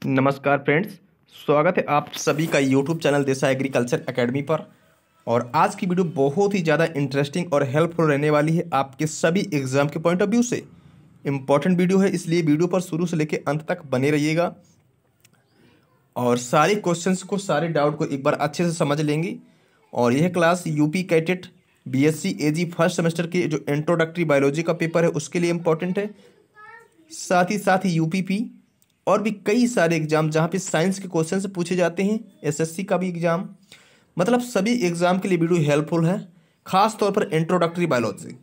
नमस्कार फ्रेंड्स, स्वागत है आप सभी का यूट्यूब चैनल देसा एग्रीकल्चर एकेडमी पर। और आज की वीडियो बहुत ही ज़्यादा इंटरेस्टिंग और हेल्पफुल रहने वाली है आपके सभी एग्जाम के पॉइंट ऑफ व्यू से। इम्पॉर्टेंट वीडियो है, इसलिए वीडियो पर शुरू से लेकर अंत तक बने रहिएगा और सारे क्वेश्चंस को, सारे डाउट को एक बार अच्छे से समझ लेंगे। और यह क्लास यूपी कैटेट बीएससी एजी फर्स्ट सेमेस्टर के जो इंट्रोडक्टरी बायोलॉजी का पेपर है उसके लिए इम्पॉर्टेंट है। साथ ही यूपीपी और भी कई सारे एग्जाम जहाँ पे साइंस के क्वेश्चन से पूछे जाते हैं, एसएससी का भी एग्जाम, मतलब सभी एग्जाम के लिए वीडियो हेल्पफुल है। खास तौर पर इंट्रोडक्टरी बायोलॉजी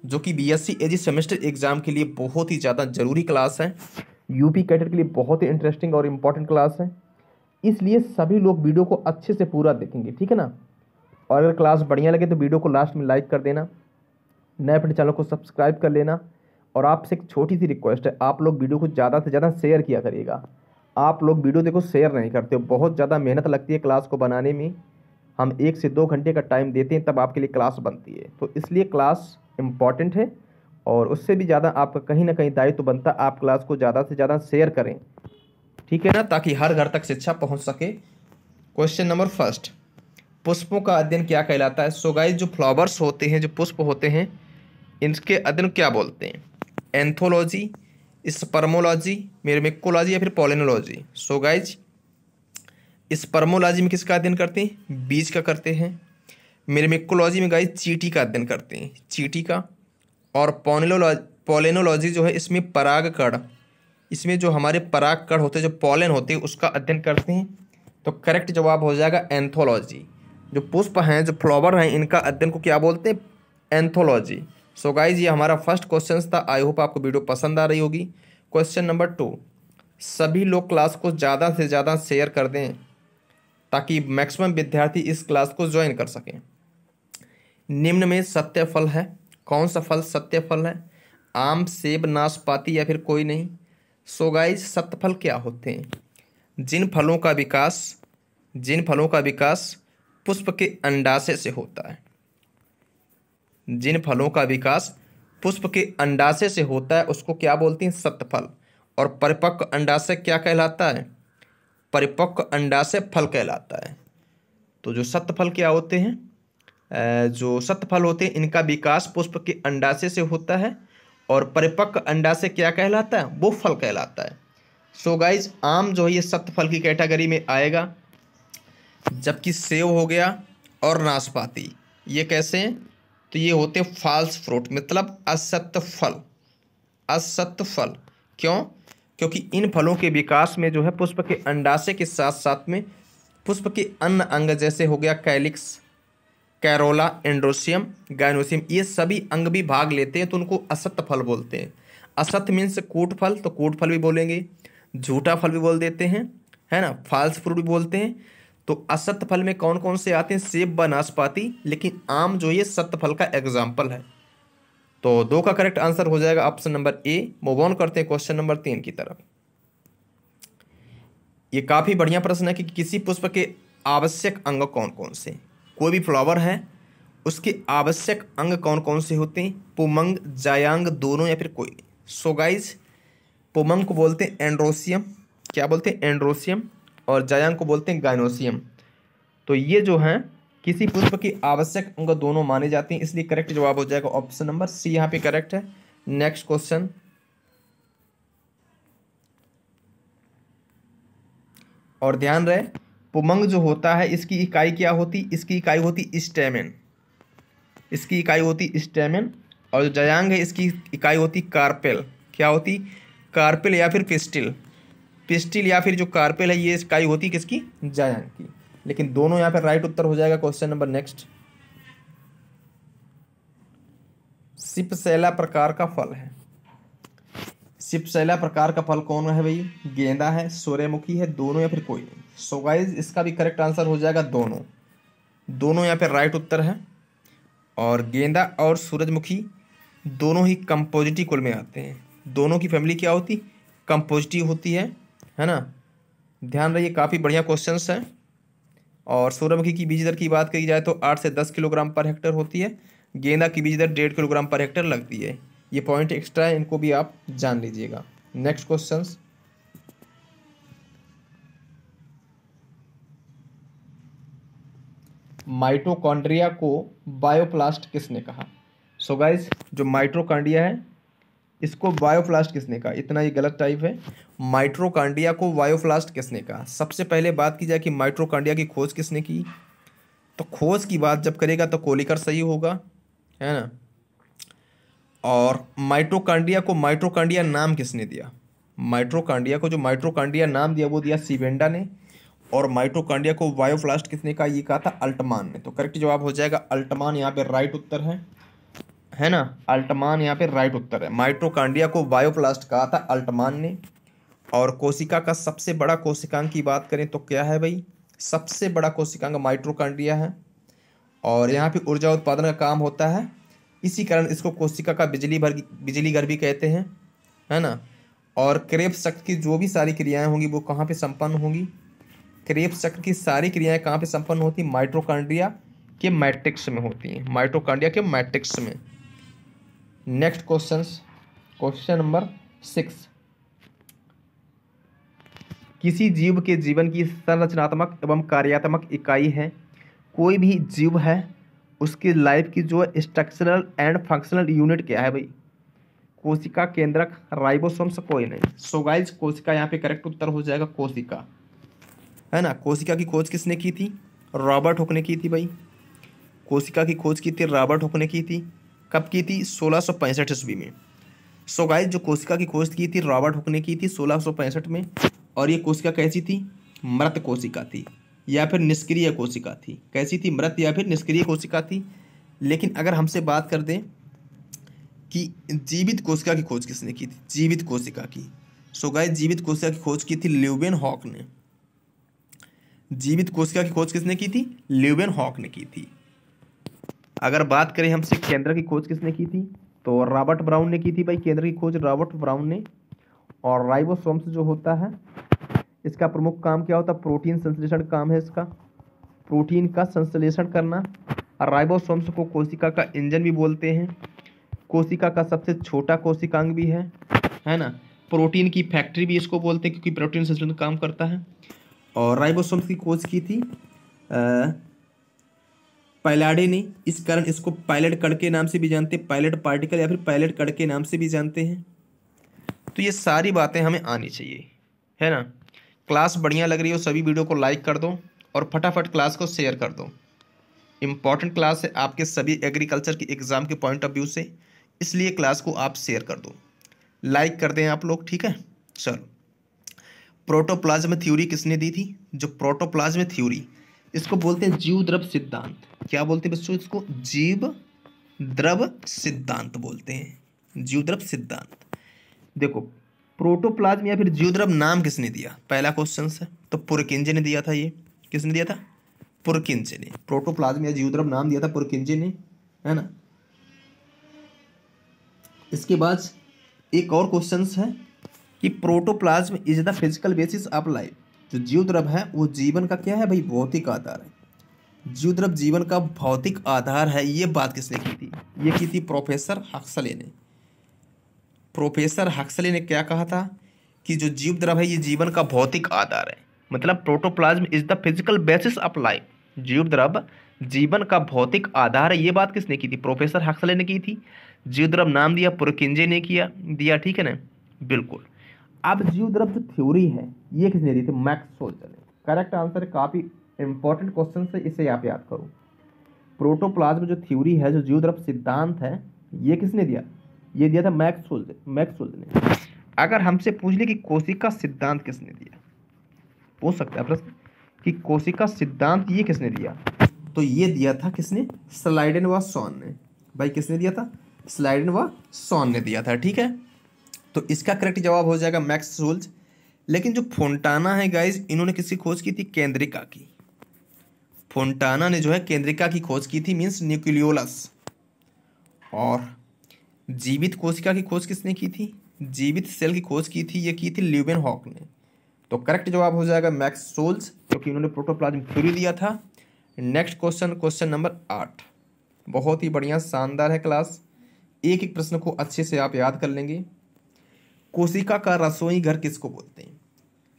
जो कि बीएससी एजी सेमेस्टर एग्जाम के लिए बहुत ही ज़्यादा जरूरी क्लास है, यूपी कैडेट के लिए बहुत ही इंटरेस्टिंग और इम्पॉर्टेंट क्लास है। इसलिए सभी लोग वीडियो को अच्छे से पूरा देखेंगे, ठीक है ना। और अगर क्लास बढ़िया लगे तो वीडियो को लास्ट में लाइक कर देना, नए अपने चैनल को सब्सक्राइब कर लेना। और आपसे एक छोटी सी रिक्वेस्ट है, आप लोग वीडियो को ज़्यादा से ज़्यादा शेयर किया करिएगा। आप लोग वीडियो देखो शेयर नहीं करते हो, बहुत ज़्यादा मेहनत लगती है क्लास को बनाने में। हम 1 से 2 घंटे का टाइम देते हैं तब आपके लिए क्लास बनती है, तो इसलिए क्लास इम्पॉर्टेंट है। और उससे भी ज़्यादा आपका कहीं ना कहीं दायित्व बनता है, आप क्लास को ज़्यादा से ज़्यादा शेयर करें, ठीक है ना, ताकि हर घर तक शिक्षा पहुँच सके। क्वेश्चन नंबर फर्स्ट, पुष्पों का अध्ययन क्या कहलाता है। सो गाइस, जो फ्लावर्स होते हैं, जो पुष्प होते हैं, इनके अध्ययन क्या बोलते हैं। एंथोलॉजी, स्पर्मोलॉजी, मिर्मिकोलॉजी या फिर पॉलिनोलॉजी। सो गाइज, स्पर्मोलॉजी में किसका अध्ययन करते हैं, बीज का करते हैं। मिर्मिकोलॉजी में गाइज चींटी का अध्ययन करते हैं, चींटी का। और पॉलिनोलॉजी जो है इसमें परागकण, इसमें जो हमारे परागकण होते हैं, जो पॉलन होते हैं, उसका अध्ययन करते हैं। तो करेक्ट जवाब हो जाएगा एंथोलॉजी। जो पुष्प हैं, जो फ्लावर हैं, इनका अध्ययन को क्या बोलते हैं, एंथोलॉजी। सो गाइज, ये हमारा फर्स्ट क्वेश्चन था। आई होप आपको वीडियो पसंद आ रही होगी। क्वेश्चन नंबर 2, सभी लोग क्लास को ज़्यादा से ज़्यादा शेयर कर दें ताकि मैक्सिमम विद्यार्थी इस क्लास को ज्वाइन कर सकें। निम्न में सत्य फल है। कौन सा फल सत्य फल है, आम, सेब, नाशपाती या फिर कोई नहीं। सो गाइज, सत्य फल क्या होते हैं, जिन फलों का विकास पुष्प के अंडाशय से होता है, जिन फलों का विकास पुष्प के अंडाशय से होता है उसको क्या बोलते हैं, सत्य फल। और परिपक्व अंडाशय क्या कहलाता है, परिपक्व अंडाशय फल कहलाता है। तो जो सत्य फल क्या होते हैं, जो सत्य फल होते हैं, इनका विकास पुष्प के अंडाशय से होता है और परिपक्व अंडाशय क्या कहलाता है, वो फल कहलाता है। सो गाइज, आम जो है ये सत्य फल की कैटेगरी में आएगा, जबकि सेब हो गया और नाशपाती ये कैसे हैं, तो ये होते फॉल्स फ्रूट, मतलब असत्य फल। असत्य फल क्यों, क्योंकि इन फलों के विकास में जो है पुष्प के अंडाशय के साथ साथ में पुष्प के अन्य अंग जैसे हो गया कैलिक्स, कैरोला, एंड्रोसियम, गाइनोसियम, ये सभी अंग भी भाग लेते हैं, तो उनको असत्य फल बोलते हैं। असत्य मीन्स कूट फल, तो कूट फल भी बोलेंगे, झूठा फल भी बोल देते हैं, है ना, फॉल्स फ्रूट भी बोलते हैं। तो असत्य फल में कौन कौन से आते हैं, सेब व नाशपाती, लेकिन आम जो ये सत्य फल का एग्जाम्पल है। तो 2 का करेक्ट आंसर हो जाएगा option number A. Move on करते हैं क्वेश्चन नंबर 3 की तरफ। ये काफ़ी बढ़िया प्रश्न है कि किसी पुष्प के आवश्यक अंग कौन कौन से, कोई भी फ्लावर है उसके आवश्यक अंग कौन कौन से होते हैं, पुमंग, जायांग, दोनों या फिर कोई नहीं। सो गाइज, पुमंग को बोलते हैं एंड्रोसियम, क्या बोलते हैं, एंड्रोसियम। और जायांग को बोलते हैं गाइनोसियम। तो ये जो हैं किसी पुष्प की आवश्यक अंग दोनों माने जाते हैं, इसलिए करेक्ट जवाब हो जाएगा ऑप्शन नंबर सी, यहाँ पे करेक्ट है। नेक्स्ट क्वेश्चन, और ध्यान रहे, पुमंग जो होता है इसकी इकाई क्या होती, इसकी इकाई होती स्टेमेन, इसकी इकाई होती स्टेमेन। और जो जायांग है इसकी इकाई होती कार्पेल, क्या होती, कार्पेल या फिर पिस्टिल। पिस्टिल या फिर जो कार्पेल है ये इकाई होती किसकी, जायांग की। लेकिन दोनों यहाँ पर राइट उत्तर हो जाएगा। क्वेश्चन नंबर नेक्स्ट, सिपसेला प्रकार का फल है। सिपसेला प्रकार का फल कौन है भाई, गेंदा है, सूर्यमुखी है, दोनों या फिर कोई नहीं। सो गाइज, इसका भी करेक्ट आंसर हो जाएगा दोनों, दोनों यहाँ पे राइट उत्तर है। और गेंदा और सूरजमुखी दोनों ही कंपोजिटी कुल में आते हैं, दोनों की फैमिली क्या होती, कंपोजिटी होती है ना। ध्यान रहिए, काफ़ी बढ़िया क्वेश्चंस हैं। और सूरजमुखी की बीज दर की बात करी जाए तो 8 से 10 किलोग्राम पर हेक्टर होती है, गेंदा की बीज दर 1.5 किलोग्राम पर हेक्टर लगती है। ये पॉइंट एक्स्ट्रा है, इनको भी आप जान लीजिएगा। नेक्स्ट क्वेश्चंस, माइटोकॉन्ड्रिया को बायोप्लास्ट किसने कहा? सो गाइज जो माइटोकॉन्ड्रिया है इसको बायोप्लास्ट किसने कहा? इतना ही गलत टाइप है। माइटोकॉन्ड्रिया को बायोप्लास्ट किसने कहा? सबसे पहले बात की जाए कि माइटोकॉन्ड्रिया की खोज किसने की, तो खोज की बात जब करेगा तो कोलिकर सही होगा, है ना। और माइटोकॉन्ड्रिया को माइटोकॉन्ड्रिया नाम किसने दिया? माइटोकॉन्ड्रिया को जो माइटोकॉन्ड्रिया नाम दिया वो दिया सीवेंडा ने। और माइटोकॉन्ड्रिया को बायोप्लास्ट किसने कहा? ये कहा था अल्टमान ने। तो करेक्ट जवाब हो जाएगा अल्टमान, यहाँ पे राइट उत्तर है ना। अल्टमान यहाँ पे राइट उत्तर है। माइटोकॉन्ड्रिया को बायोप्लास्ट कहा था अल्टमान ने। और कोशिका का सबसे बड़ा कोशिकांग की बात करें तो क्या है भाई? सबसे बड़ा कोशिकांग माइटोकॉन्ड्रिया है। और यहाँ पे ऊर्जा उत्पादन का काम होता है, इसी कारण इसको कोशिका का बिजली घर भी कहते हैं, है ना। और क्रेब्स चक्र की जो भी सारी क्रियाएं होंगी वो कहाँ पे संपन्न होंगी? क्रेब्स चक्र की सारी क्रियाएं कहाँ पे संपन्न होती? माइटोकॉन्ड्रिया के मैट्रिक्स में होती हैं, माइटोकॉन्ड्रिया के मैट्रिक्स में। Next question number 6। किसी जीव के जीवन की संरचनात्मक एवं कार्यात्मक इकाई है। कोई भी जीव है उसकी लाइफ की जो स्ट्रक्चरल एंड फंक्शनल यूनिट क्या है भाई? कोशिका, केंद्रक, राइबोसोम्स, कोई नहीं। सो गाइस कोशिका यहाँ पे करेक्ट उत्तर हो जाएगा, कोशिका, है ना। कोशिका की खोज किसने की थी? रॉबर्ट हुक ने की थी भाई। कोशिका की खोज की थी रॉबर्ट हुक ने की थी। कब की थी? 1665 ईस्वी में। सो गाइस जो कोशिका की खोज की थी रॉबर्ट हुक ने की थी 1665 में। और ये कोशिका कैसी थी? मृत कोशिका थी या फिर निष्क्रिय कोशिका थी। कैसी थी? मृत या फिर निष्क्रिय कोशिका थी। लेकिन अगर हमसे बात कर दें कि जीवित कोशिका की खोज किसने की थी? जीवित कोशिका की, सो गाइस जीवित कोशिका की खोज की थी ल्यूवेनहॉक ने। जीवित कोशिका की खोज किसने की थी? ल्यूवेनहॉक ने की थी। अगर बात करें हमसे केंद्र की खोज किसने की थी, तो रॉबर्ट ब्राउन ने की थी भाई। केंद्र की खोज रॉबर्ट ब्राउन ने। और राइबोसोम्स जो होता है इसका प्रमुख काम क्या होता है? प्रोटीन संश्लेषण काम है इसका, प्रोटीन का संश्लेषण करना। और राइबोसोम्स को कोशिका का इंजन भी बोलते हैं, कोशिका का सबसे छोटा कोशिकांग भी है ना। प्रोटीन की फैक्ट्री भी इसको बोलते हैं क्योंकि प्रोटीन संश्लेषण काम करता है। और राइबोसोम्स की खोज की थी पाइलाडे ने, इस कारण इसको पायलट कण के नाम से भी जानते हैं, पायलट पार्टिकल या फिर पायलट कण के नाम से भी जानते हैं। तो ये सारी बातें हमें आनी चाहिए, है ना। क्लास बढ़िया लग रही हो सभी वीडियो को लाइक कर दो और फटाफट क्लास को शेयर कर दो। इम्पॉर्टेंट क्लास है आपके सभी एग्रीकल्चर के एग्जाम के पॉइंट ऑफ व्यू से, इसलिए क्लास को आप शेयर कर दो, लाइक कर दें आप लोग, ठीक है। चलो, प्रोटोप्लाज्म थ्योरी किसने दी थी? जो प्रोटोप्लाज्म थ्योरी, इसको बोलते हैं जीव द्रव सिद्धांत। क्या बोलते हैं बच्चों? इसको जीव द्रव सिद्धांत बोलते हैं, जीव द्रव सिद्धांत। देखो प्रोटोप्लाज्म या फिर जीव द्रव नाम किसने दिया? पहला क्वेश्चन है, तो पुरकिंजे ने दिया था। ये किसने दिया था? पुरकिंजे ने। प्रोटोप्लाज्म या जीव द्रव नाम दिया था पुरकिंजे ने, है ना। इसके बाद एक और क्वेश्चन है कि protoplasm is the physical basis of life. जो जीव द्रव है वो जीवन का क्या है भाई? भौतिक आधार है। जीव द्रव जीवन का भौतिक आधार है, ये बात किसने की थी? ये की थी प्रोफेसर हक्सले ने। प्रोफेसर हक्सले ने क्या कहा था कि जो जीव द्रव है ये जीवन का भौतिक आधार है, मतलब protoplasm is the physical basis of life. जीव द्रव जीवन का भौतिक आधार है, ये बात किसने की थी? प्रोफेसर हक्सले ने की थी। जीव द्रव नाम दिया पुरकिंजे ने दिया, ठीक है ना, बिल्कुल। अब जीव द्रव जो थ्योरी है ये किसने दी थी? मैक्स सोल्जर ने। करेक्ट आंसर, काफी इंपॉर्टेंट क्वेश्चन है, इसे आप याद करो। प्रोटोप्लाज्म जो थ्योरी है, जो जीव द्रव सिद्धांत है, ये किसने दिया? ये दिया था मैक्स सोल्जर ने। अगर हमसे पूछ ले कि कोशिका सिद्धांत किसने दिया, पूछ सकता है प्रश्न कि कोशिका सिद्धांत ये किसने दिया, तो ये दिया था किसने? स्लाइडेन-व-सॉन ने। भाई किसने दिया था? स्लाइडेन-व-सॉन ने दिया था, ठीक है। तो इसका करेक्ट जवाब हो जाएगा मैक्स सोल्ज। लेकिन जो फोंटाना है गाइज, इन्होंने किसकी खोज की थी? केंद्रिका की। फोंटाना ने जो है केंद्रिका की खोज की थी, मीन्स न्यूक्लियोलस। और जीवित कोशिका की खोज किसने की थी? जीवित सेल की खोज की थी, ये की थी ल्यूवेनहॉक ने। तो करेक्ट जवाब हो जाएगा मैक्स सोल्ज, क्योंकि उन्होंने प्रोटोप्लाज्म थ्योरी दिया था। Next question number 8। बहुत ही बढ़िया शानदार है क्लास, एक एक प्रश्न को अच्छे से आप याद कर लेंगे। कोशिका का रसोई घर किसको बोलते हैं?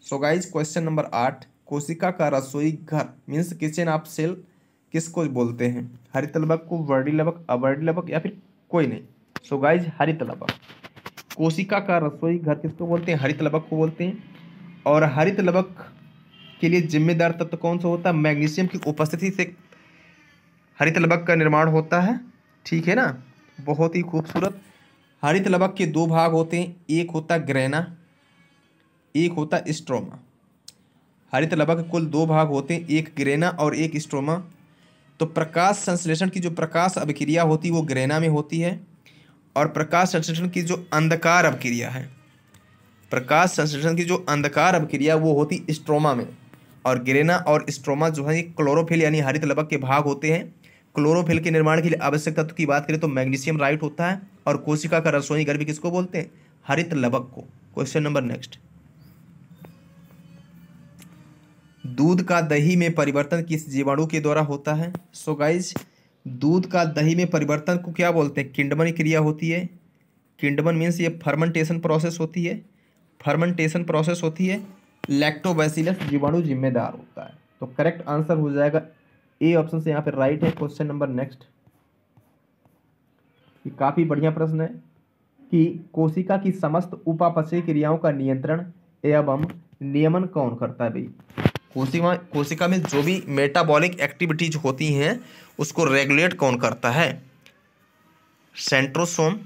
सो गाइज क्वेश्चन नंबर 8, कोशिका का रसोई घर मीन्स किचन ऑफ सेल किसको बोलते हैं? हरित लवक को, वर्णी लवक, अवर्णी लवक या फिर कोई नहीं? सो गाइज हरित लवक। कोशिका का रसोई घर किसको बोलते हैं? हरित लवक को बोलते हैं। और हरित लवक के लिए जिम्मेदार तत्व कौन सा होता है? मैग्नीशियम की उपस्थिति से हरित लवक का निर्माण होता है। ठीक है ना, बहुत ही खूबसूरत। हरित लवक के दो भाग होते हैं, एक होता ग्रेना, एक होता स्ट्रोमा। हरित लवक के कुल दो भाग होते हैं, एक ग्रेना और एक स्ट्रोमा। तो प्रकाश संश्लेषण की जो प्रकाश अभिक्रिया होती है वो ग्रेना में होती है, और प्रकाश संश्लेषण की जो अंधकार अभिक्रिया है, प्रकाश संश्लेषण की जो अंधकार अभिक्रिया वो होती स्ट्रोमा में। और ग्रेना और स्ट्रोमा जो है क्लोरोफिल यानी हरित लवक के भाग होते हैं। क्लोरोफिल के निर्माण के लिए आवश्यक तत्व की बात करें तो मैग्नीशियम राइट होता है। और कोशिका का रसोई घर भी किसको बोलते हैं? हरित लवक को। क्वेश्चन नंबर नेक्स्ट, दूध का दही में परिवर्तन किस जीवाणु के द्वारा होता है? सो गाइज दूध का दही में परिवर्तन को क्या बोलते हैं? किंडमन क्रिया होती है। किंडमन मीन्स ये फर्मेंटेशन प्रोसेस होती है, फर्मेंटेशन प्रोसेस होती है। लैक्टोबैसिलस जीवाणु जिम्मेदार होता है। तो करेक्ट आंसर हो जाएगा ए ऑप्शन से यहाँ पे राइट है। क्वेश्चन नंबर नेक्स्ट, ये काफी बढ़िया प्रश्न है कि कोशिका की समस्त उपापचयी क्रियाओं का नियंत्रण एवं नियमन कौन करता है? भाई कोशिका में जो भी मेटाबॉलिक एक्टिविटीज होती हैं उसको रेगुलेट कौन करता है? सेंट्रोसोम,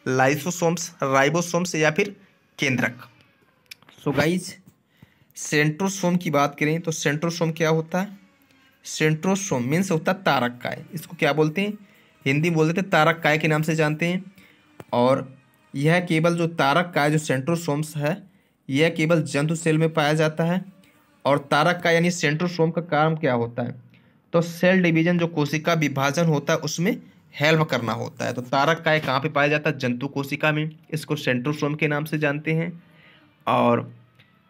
लाइसोसोम्स, राइबोसोम्स या फिर केंद्रक? सो गाइज सेंट्रोसोम की बात करें तो सेंट्रोसोम क्या होता है? सेंट्रोसोम मीन्स होता है तारक काय। इसको क्या बोलते हैं? हिंदी में बोल देते हैं तारक काय के नाम से जानते हैं। और यह केवल जो तारक काय जो सेंट्रोसोम्स है यह केवल जंतु सेल में पाया जाता है। और तारक काय यानी सेंट्रोसोम का काम क्या होता है? तो सेल डिवीजन जो कोशिका विभाजन होता है उसमें हेल्प करना होता है। तो तारक काय कहाँ पे पाया जाता है? जंतु कोशिका में। इसको सेंट्रोसोम के नाम से जानते हैं और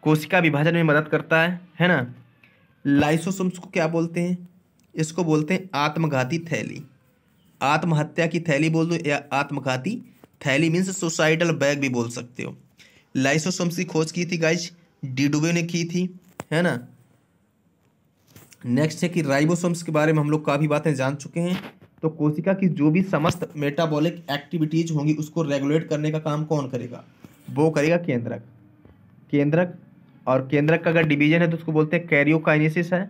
कोशिका विभाजन में मदद करता है ना। लाइसोसोम्स को क्या बोलते हैं? इसको बोलते हैं आत्मघाती थैली। आत्महत्या की थैली बोल दो या आत्मघाती थैली मीन्स सुसाइडल बैग भी बोल सकते हो। लाइसोसोम्स की खोज की थी गाइज डिडुवे ने की थी, है ना। नेक्स्ट है कि राइबोसोम्स के बारे में हम लोग काफ़ी बातें जान चुके हैं। तो कोशिका की जो भी समस्त मेटाबॉलिक एक्टिविटीज होंगी उसको रेगुलेट करने का काम कौन करेगा? वो करेगा केंद्रक। केंद्रक, और केंद्रक का अगर डिवीजन है तो उसको बोलते हैं कैरियोकाइनेसिस है।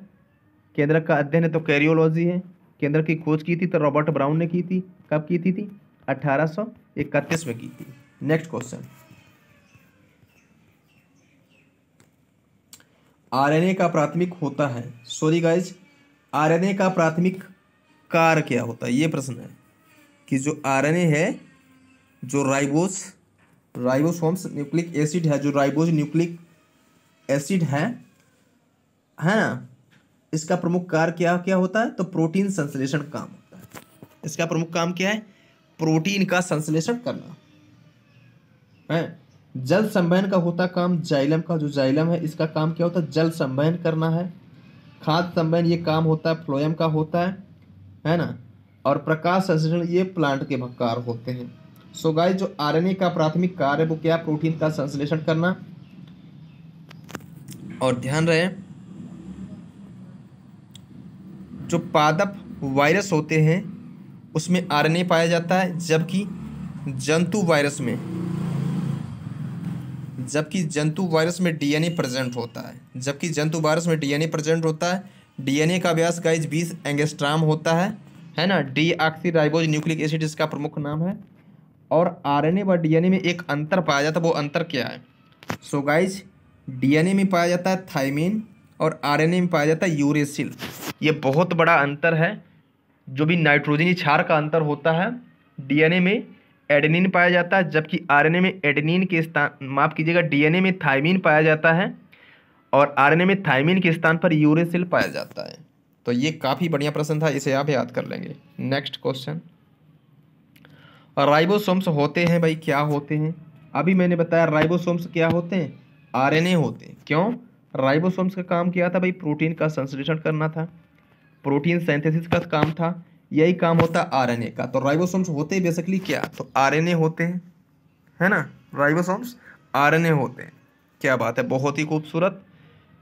केंद्रक का अध्ययन है तो कैरियोलॉजी है। केंद्रक की खोज की थी तो रॉबर्ट ब्राउन ने की थी। कब की थी? 1831 में की थी। नेक्स्ट क्वेश्चन, आरएनए का प्राथमिक होता है, सॉरी गाइज आरएनए का प्राथमिक कार्य क्या होता है? ये प्रश्न है कि जो आरएनए है, जो राइबोसोम्स न्यूक्लिक एसिड है, जो राइबोज न्यूक्लिक एसिड है ना, इसका प्रमुख कार्य क्या क्या होता है? तो प्रोटीन संश्लेषण काम होता है। इसका प्रमुख काम क्या है? प्रोटीन का संश्लेषण करना है। जल संवहन का होता काम जाइलम का, जो जाइलम है इसका काम क्या होता है? जल संवहन करना है। खाद्य संवहन ये काम होता है फ्लोएम का होता है ना। और प्रकाश संश्लेषण ये प्लांट के कार्य होते हैं। सो गाइस जो आरएनए का प्राथमिक कार्य है वो क्या? प्रोटीन का संश्लेषण करना। और ध्यान रहे जो पादप वायरस होते हैं उसमें आरएनए पाया जाता है, जबकि जंतु वायरस में डीएनए प्रेजेंट होता है। डीएनए का व्यास गाइज 20 एंगस्ट्राम होता है ना। डीऑक्सी राइबोज न्यूक्लिक एसिड इसका प्रमुख नाम है। और आरएनए व डीएनए में एक अंतर पाया जाता है, वो अंतर क्या है? सो गाइज डीएनए में पाया जाता है थाइमिन और आरएनए में पाया जाता है यूरेसिल। ये बहुत बड़ा अंतर है। जो भी नाइट्रोजनी क्षार का अंतर होता है, डीएनए में एडेनिन पाया जाता है, जबकि आरएनए में एडेनिन के स्थान, माफ कीजिएगा, डीएनए में थाइमिन पाया जाता है और आरएनए में थाइमिन के स्थान पर यूरेसिल पाया जाता है। तो ये काफ़ी बढ़िया प्रश्न था, इसे आप याद कर लेंगे। नेक्स्ट क्वेश्चन, राइबोसोम्स होते हैं भाई क्या होते हैं? अभी मैंने बताया राइबोसोम्स क्या होते हैं? आरएनए होते हैं। क्यों? राइबोसोम्स का काम क्या था भाई? प्रोटीन का संश्लेषण करना था, प्रोटीन सिंथेसिस का काम था। यही काम होता है आरएनए का। तो राइबोसोम्स होते हैं बेसिकली क्या? तो आरएनए होते हैं, है ना। राइबोसोम्स आरएनए होते हैं। क्या बात है, बहुत ही खूबसूरत।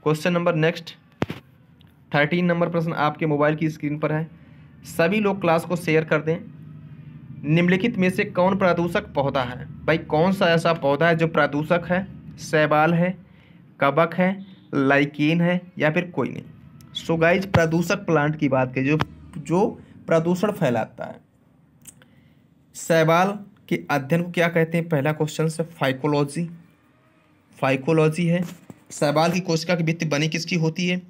क्वेश्चन नंबर नेक्स्ट 13 नंबर प्रश्न आपके मोबाइल की स्क्रीन पर है। सभी लोग क्लास को शेयर कर दें। निम्नलिखित में से कौन प्रदूषक पौधा है? भाई कौन सा ऐसा पौधा है जो प्रदूषक है? शैवाल है, कवक है, लाइकेन है, या फिर कोई नहीं। सो गाइज प्रदूषक प्लांट की बात करें जो जो प्रदूषण फैलाता है। शैवाल के अध्ययन को क्या कहते हैं? पहला क्वेश्चन से फाइकोलॉजी। फाइकोलॉजी है। शैवाल की कोशिका की भित्ति बनी किसकी होती है?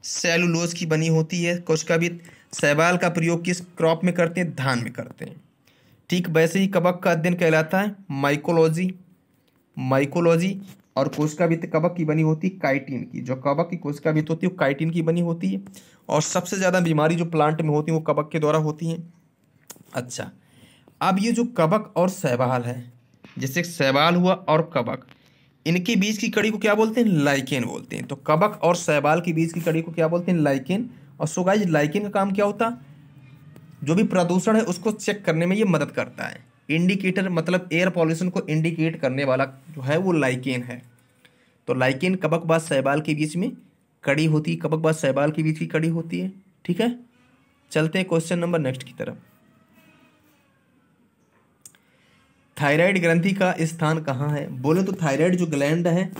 सेलुलोज की बनी होती है कोशिका भित्ति। शैवाल का प्रयोग किस क्रॉप में करते हैं? धान में करते हैं। ठीक वैसे ही कवक का अध्ययन कहलाता है माइकोलॉजी। माइकोलॉजी और कोशिका भित्ति कवक की बनी होती है काइटिन की। जो कवक की कोशिका भित्ति होती है वो काइटिन की बनी होती है। और सबसे ज़्यादा बीमारी जो प्लांट में होती है वो कवक के द्वारा होती है। अच्छा, अब ये जो कवक और शैवाल है, जैसे शैवाल हुआ और कवक, इनके बीच की कड़ी को क्या बोलते हैं? लाइकेन बोलते हैं। तो कवक और शैवाल के बीच की कड़ी को क्या बोलते हैं? लाइकेन। और सो गाइस लाइकेन का काम क्या होता? जो भी प्रदूषण है उसको चेक करने में ये मदद करता है। इंडिकेटर मतलब एयर पॉल्यूशन को इंडिकेट करने वाला जो है वो लाइकेन है। तो लाइकेन कवक व शैवाल के बीच में कड़ी होती है, कवक व शैवाल के बीच की कड़ी होती है। ठीक है, चलते हैं क्वेश्चन नंबर नेक्स्ट की तरफ। थायराइड ग्रंथि का स्थान कहाँ है? बोले तो थायराइड जो ग्लैंड है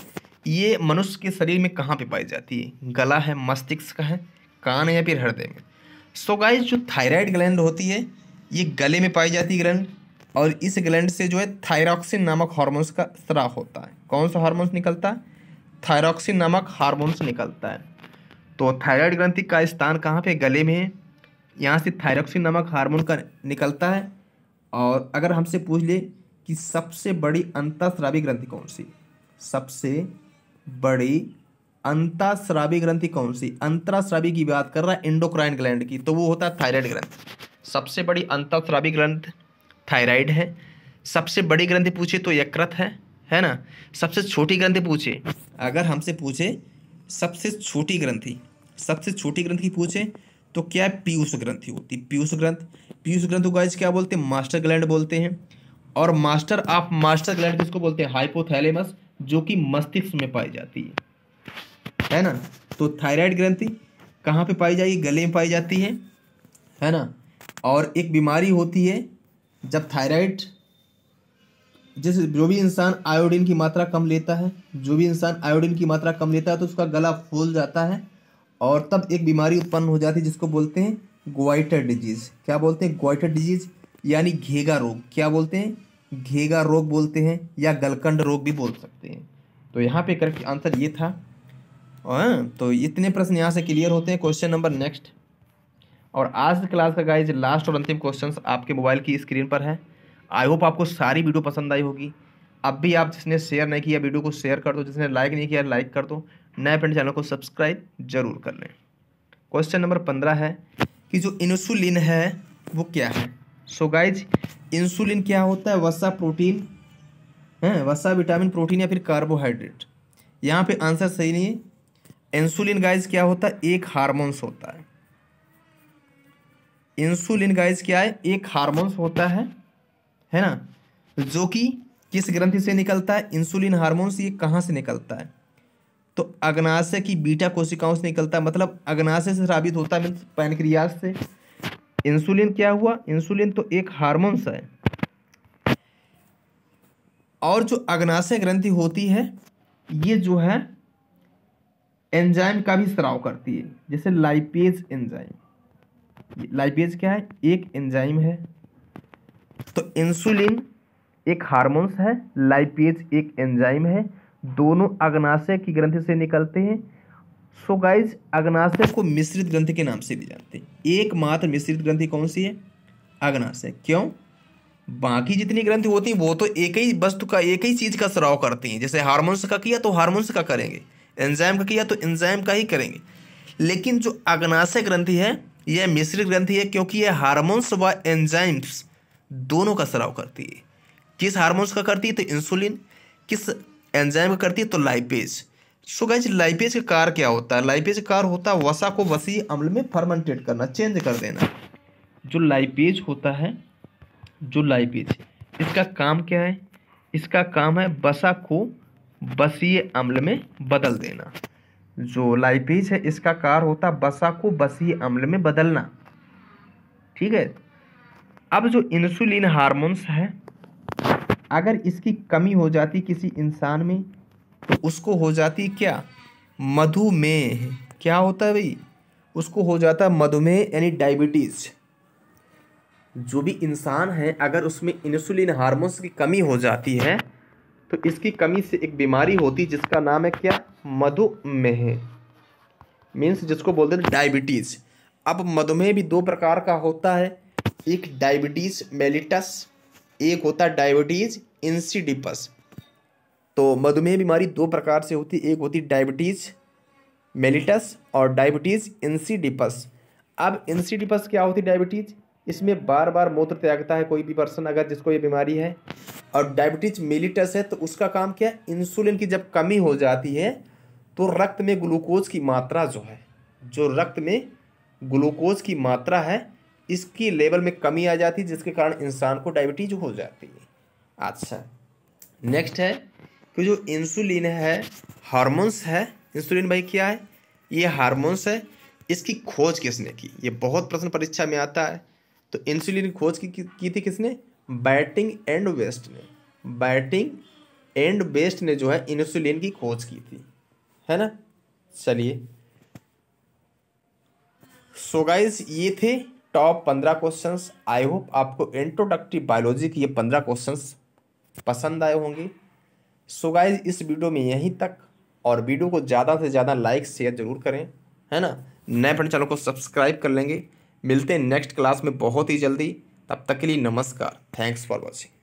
ये मनुष्य के शरीर में कहाँ पे पाई जाती है? गला है, मस्तिष्क है, कान है, या फिर हृदय में? सो गाइस जो थायराइड ग्लैंड होती है ये गले में पाई जाती है ग्लैंड। और इस ग्लैंड से जो है थायरॉक्सिन नामक हार्मोन्स का स्राव होता है। कौन सा हार्मोन्स निकलता है? थायरॉक्सिन नामक हार्मोन्स निकलता है। तो थायराइड ग्रंथि का स्थान कहाँ पे? गले में है। यहाँ से थायरॉक्सिन नामक हार्मोन का निकलता है। और अगर हमसे पूछ ले कि सबसे बड़ी अंतःस्रावी ग्रंथि कौन सी? सबसे बड़ी अंतःस्रावी ग्रंथि कौन सी? अंतःस्रावी की बात कर रहा है एंडोक्राइन ग्लैंड की, तो वो होता है थायराइड ग्रंथि। सबसे बड़ी अंतःस्रावी ग्रंथि थायराइड है। सबसे बड़ी ग्रंथि पूछे तो यकृत है ना। सबसे छोटी ग्रंथि पूछे, अगर हमसे पूछे सबसे छोटी ग्रंथि की पूछे तो क्या है? पीयूष ग्रंथि होती है। पीयूष ग्रंथ को गाइस क्या बोलते हैं? मास्टर ग्लैंड बोलते हैं। और मास्टर ग्लैंड किसको बोलते हैं? हाइपोथैलेमस, जो कि मस्तिष्क में पाई जाती है ना। तो थायराइड ग्रंथि कहाँ पे पाई जाएगी? गले में पाई जाती है ना। और एक बीमारी होती है जब थायराइड, जैसे जो भी इंसान आयोडीन की मात्रा कम लेता है तो उसका गला फूल जाता है और तब एक बीमारी उत्पन्न हो जाती है जिसको बोलते हैं ग्वाइटर डिजीज। क्या बोलते हैं? ग्वाइटर डिजीज, यानी घेगा रोग। क्या बोलते हैं? घेगा रोग बोलते हैं, या गलकंड रोग भी बोल सकते हैं। तो यहाँ पे करेक्ट आंसर ये था। तो इतने प्रश्न यहाँ से क्लियर होते हैं। Question number next. और आज की क्लास का गाइज लास्ट और अंतिम क्वेश्चन आपके मोबाइल की स्क्रीन पर है। आई होप आपको सारी वीडियो पसंद आई होगी। अब भी आप जिसने शेयर नहीं किया वीडियो को शेयर कर दो, जिसने लाइक नहीं किया लाइक कर दो, नए फ्रेंड चैनल को सब्सक्राइब जरूर कर लें। क्वेश्चन नंबर 15 है कि जो इंसुलिन है वो क्या है? सो गाइज इंसुलिन क्या होता है? वसा प्रोटीन है, वसा विटामिन प्रोटीन या फिर कार्बोहाइड्रेट। यहाँ पे आंसर सही नहीं है। इंसुलिन गाइज क्या होता है? एक हार्मोन्स होता है। इंसुलिन गाइज क्या है? एक हार्मोन्स होता है ना, जो कि किस ग्रंथि से निकलता है? इंसुलिन हार्मोन्स ये कहाँ से निकलता है? तो अग्नाशय की बीटा कोशिकाओं से निकलता है। मतलब अग्नाशय से स्रावित होता है, मीन्स पैनक्रियाज से। इंसुलिन क्या हुआ? इंसुलिन तो एक हार्मोन्स है। और जो अग्नाशय ग्रंथि होती है ये जो है एंजाइम का भी स्राव करती है, जैसे लाइपेज एंजाइम। लाइपेज क्या है? एक एंजाइम है। तो इंसुलिन एक हार्मोन्स है, लाइपेज एक एंजाइम है, दोनों अग्नाशय की ग्रंथि से निकलते हैं। सो गाइज अग्नाशय को मिश्रित ग्रंथि के नाम से भी जानते हैं। एकमात्र मिश्रित ग्रंथि कौन सी है? अग्नाशय। क्यों? बाकी जितनी ग्रंथि होती हैं वो तो एक ही वस्तु का, एक ही चीज का स्राव करती हैं। जैसे हार्मोन्स का किया तो हार्मोन्स का करेंगे, एंजाइम का किया तो एंजाइम का ही करेंगे। लेकिन जो अग्नाशय ग्रंथि है यह मिश्रित ग्रंथि है, क्योंकि यह हार्मोन्स व एंजाइम्स दोनों का स्राव करती है। किस हार्मोन्स का करती है? तो इंसुलिन। किस एंजाइम का करती है? तो लाइपेज। सो गाइस लाइपेज का कार्य क्या होता है? लाइपेज का कार्य होता है वसा को वसीय अम्ल में फर्मेंटेट करना, चेंज कर देना। जो लाइपेज होता है, जो लाइपेज, इसका काम क्या है? इसका काम है वसा को वसीय अम्ल में बदल देना। जो लाइपेज है इसका कार्य होता है वसा को वसीय अम्ल में बदलना। ठीक है। अब जो इंसुलिन हार्मोन्स है, अगर इसकी कमी हो जाती किसी इंसान में तो उसको हो जाती क्या, मधुमेह। क्या होता है भाई, उसको हो जाता है मधुमेह यानी डायबिटीज। जो भी इंसान है अगर उसमें इंसुलिन हार्मोन्स की कमी हो जाती है तो इसकी कमी से एक बीमारी होती है जिसका नाम है क्या, मधुमेह, मीन्स जिसको बोलते हैं डायबिटीज। अब मधुमेह भी दो प्रकार का होता है, एक डायबिटीज मेलिटस, एक होता है डायबिटीज इंसिडिपस। तो मधुमेह बीमारी दो प्रकार से होती है, एक होती डायबिटीज मेलिटस और डायबिटीज इंसिडिपस। अब इंसिडिपस क्या होती है, डायबिटीज, इसमें बार बार मूत्र त्यागता है कोई भी पर्सन अगर जिसको ये बीमारी है। और डायबिटीज मेलिटस है तो उसका काम क्या है, इंसुलिन की जब कमी हो जाती है तो रक्त में ग्लूकोज की मात्रा जो है, जो रक्त में ग्लूकोज की मात्रा है इसकी लेवल में कमी आ जाती है जिसके कारण इंसान को डायबिटीज हो जाती है। अच्छा, नेक्स्ट है कि जो इंसुलिन है हार्मोन्स है, इंसुलिन भाई क्या है, ये हार्मोन्स है, इसकी खोज किसने की, ये बहुत प्रश्न परीक्षा में आता है। तो इंसुलिन की खोज की थी किसने, बैटिंग एंड वेस्ट ने, बैटिंग एंड वेस्ट ने जो है इंसुलिन की खोज की थी, है ना। चलिए, सो गाइस ये थे टॉप 15 क्वेश्चंस। आई होप आपको इंट्रोडक्टिव बायोलॉजी के ये 15 क्वेश्चंस पसंद आए होंगे। सो गाइस इस वीडियो में यहीं तक, और वीडियो को ज़्यादा से ज़्यादा लाइक शेयर जरूर करें, है ना। नए फ्रेंड चैनल को सब्सक्राइब कर लेंगे। मिलते हैं नेक्स्ट क्लास में बहुत ही जल्दी, तब तक के लिए नमस्कार, थैंक्स फॉर वॉचिंग।